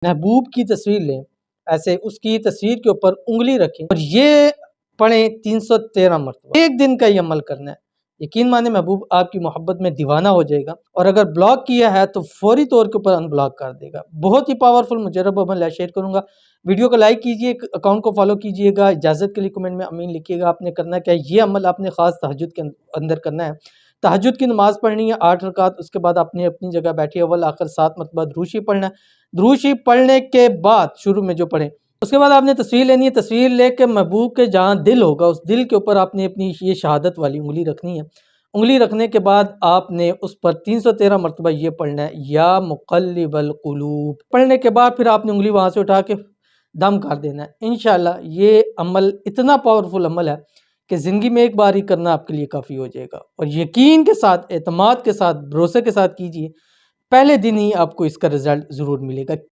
महबूब की तस्वीर लें, ऐसे उसकी तस्वीर के ऊपर उंगली रखें और ये पढ़ें 313 मरतबा। एक दिन का ये अमल करना है। यकीन माने महबूब आपकी मोहब्बत में दीवाना हो जाएगा और अगर ब्लॉक किया है तो फौरी तौर के ऊपर अनब्लॉक कर देगा। बहुत ही पावरफुल मुजर्रब अमल है, शेयर करूंगा। वीडियो को लाइक कीजिए, अकाउंट को फॉलो कीजिएगा। इजाज़त के लिए कमेंट में अमीन लिखिएगा। आपने करना क्या है, ये अमल आपने ख़ास तहज्जुद के अंदर करना है। तहज्जुद की नमाज़ पढ़नी है 8 रकात, उसके बाद आपने अपनी जगह बैठिए, अव्वल आखिर 7 मरतबा दुरूद शरीफ पढ़ना है। दुरूद शरीफ पढ़ने के बाद शुरू में जो पढ़ें, उसके बाद आपने तस्वीर लेनी है। तस्वीर लेके महबूब के जहाँ दिल होगा उस दिल के ऊपर आपने अपनी ये शहादत वाली उंगली रखनी है। उंगली रखने के बाद आपने उस पर 313 मरतबा ये पढ़ना है, या मुक़ल्लिबल क़ुलूब। पढ़ने के बाद फिर आपने उंगली वहाँ से उठा के दम कर देना है। इंशाअल्लाह ये अमल इतना पावरफुल अमल है कि ज़िंदगी में एक बार ही करना आपके लिए काफ़ी हो जाएगा। और यकीन के साथ, एतमाद के साथ, भरोसे के साथ कीजिए, पहले दिन ही आपको इसका रिज़ल्ट ज़रूर मिलेगा।